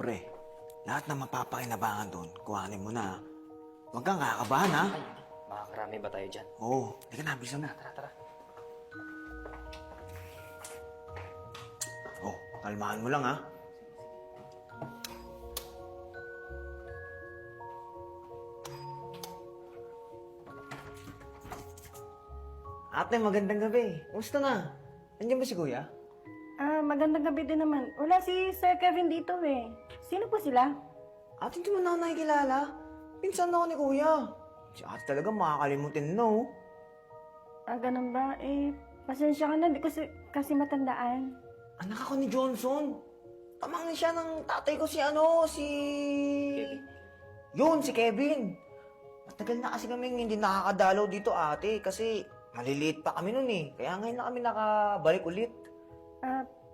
Pre, lahat ng mapapakinabangan doon, kuhanin mo na. Huwag kang kakabahan, ha? Ay, makakarami ba tayo dyan? Oo. Hindi ka na, bilisan na. Tara. Oh, kalmahan mo lang, ha? Ate, magandang gabi. Kumusta na? Nandiyan ba si Kuya? Magandang gabi din naman. Wala si Sir Kevin dito eh. Sino po sila? Ate, hindi mo na ako nakikilala. Pinsan na ako ni Kuya. Si ate talaga makakalimutin, no? Ganun ba? Pasensya ka na. Di ko kasi matandaan. Anak ako ni Johnson. Tamangin siya ng tatay ko si Kevin. Yun, si Kevin. Matagal na kasi kami hindi nakakadalaw dito, ate. Kasi maliliit pa kami nun eh. Kaya ngayon na kami nakabalik ulit.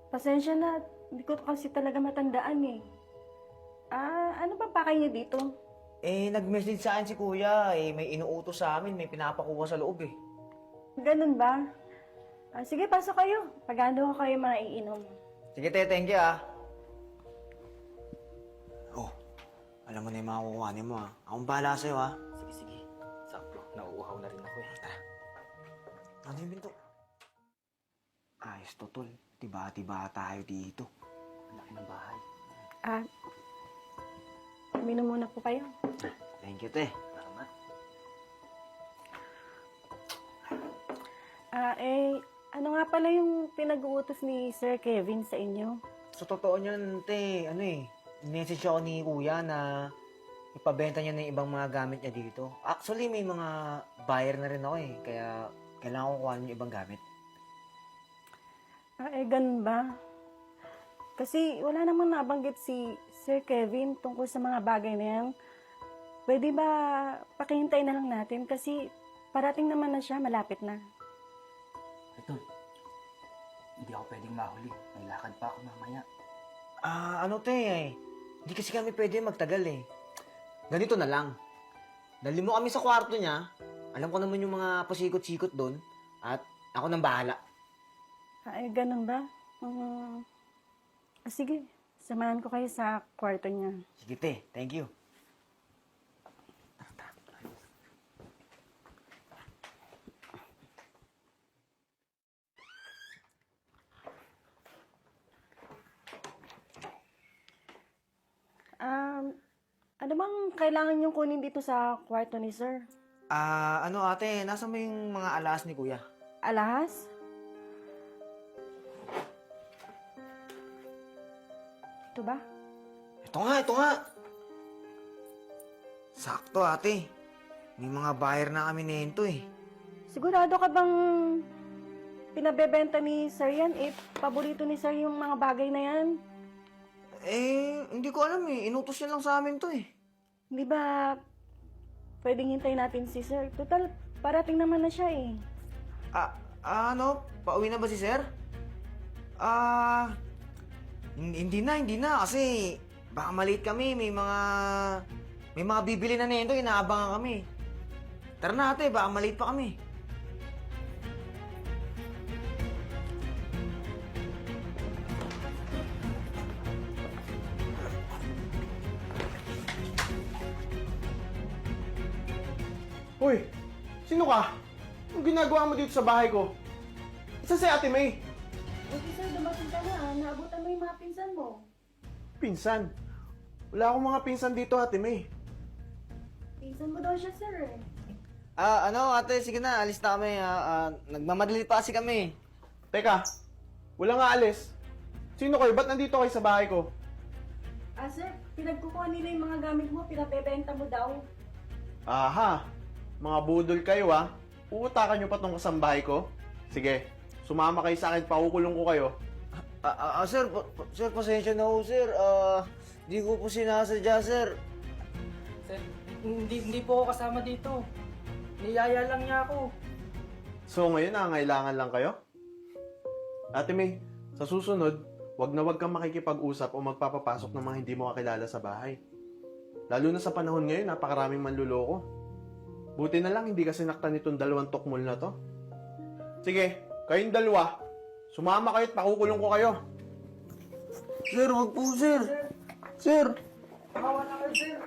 Pasensya na. Di ko kasi talaga matandaan eh. Ano ba pakay niyo dito? Nag-message sa akin si Kuya. May inuutos sa amin. May pinapakuha sa loob eh. Ganun ba? Sige, pasok kayo. Pagano ko kayo maiinom. Sige, te. Thank you, ah. Oh, alam mo na yung mga kukuhanin mo, ah. Akong bahala sa'yo, ah. Sige. Sakto, nauuhaw na rin ako eh. Tara. Ano yung binto? Ayos to, tol. Tiba-tiba tayo dito. Ang laki ng bahay. Uminom muna po kayo. Thank you, te. Salamat. Ano nga pala yung pinag-uutos ni Sir Kevin sa inyo? Sa totoo niyan, te, message ako ni Kuya na ipabenta niya na yung ibang mga gamit niya dito. Actually, may mga buyer na rin ako eh. Kaya kailangan ko kuhanin yung ibang gamit. Ganun ba? Kasi wala namang nabanggit si Sir Kevin tungkol sa mga bagay na yan. Pwede ba pakihintay na lang natin kasi parating naman na siya, malapit na. Ito, hindi ako pwedeng mahuli. May lakad pa ako mamaya. Hindi kasi kami pwede magtagal eh. Ganito na lang. Dali mo kami sa kwarto niya. Alam ko naman yung mga pasikot-sikot doon. At ako nang bahala. Ganun ba? Sige, samahan ko kayo sa kwarto niya. Sige, te. Thank you. Ano bang kailangan niyong kunin dito sa kwarto ni Sir? Ate, nasa mo yung mga alas ni Kuya? Alahas? Ito ba? Ito nga. Sakto, ate. May mga buyer na kami nito eh. Sigurado ka bang pinabebenta ni Sir yan? Paborito ni Sir yung mga bagay na yan. Hindi ko alam eh. Inutos niya lang sa amin to eh. Hindi ba pwedeng hintayin natin si Sir? Total, parating naman na siya eh. Pauwi na ba si Sir? Hindi na. Kasi baka maliit kami. May mga bibili na nito. Inaabangan kami. Tara na ate, baka maliit pa kami. Hoy! Sino ka? Anong ginagawa mo dito sa bahay ko? Isa si Ate May. Okay Sir, dumating ka na. Naabutan mo yung mga pinsan mo. Pinsan. Wala akong mga pinsan dito, Ate May. Pinsan mo daw siya, Sir eh. Ate, sige na, alis na kami. Nagmamadali pa kasi kami. Teka, wala nga alis. Sino kayo? Ba't nandito kayo sa bahay ko? Sir, pinagkukuha nila yung mga gamit mo, pinabebenta mo daw. Aha! Mga budol kayo Uutakan nyo pa tong kasambahay ko? Sige, sumama kayo sa akin, pakukulong ko kayo. Sir, pasensya na ho, sir. Di ko po sinasadya, sir. Sir, hindi po ako kasama dito. Niyaya lang niya ako. So ngayon, nangangailangan lang kayo? Ate May, sa susunod, wag na wag kang makikipag-usap o magpapapasok ng mga hindi mo kakilala sa bahay. Lalo na sa panahon ngayon, napakaraming manluloko. Buti na lang hindi kasi sinaktan itong dalawang tukmol na to. Sige, kayong dalawa, sumama kayo at pakukulong ko kayo. Sir, wag po, sir. Sir! Kawawa na kayo, sir.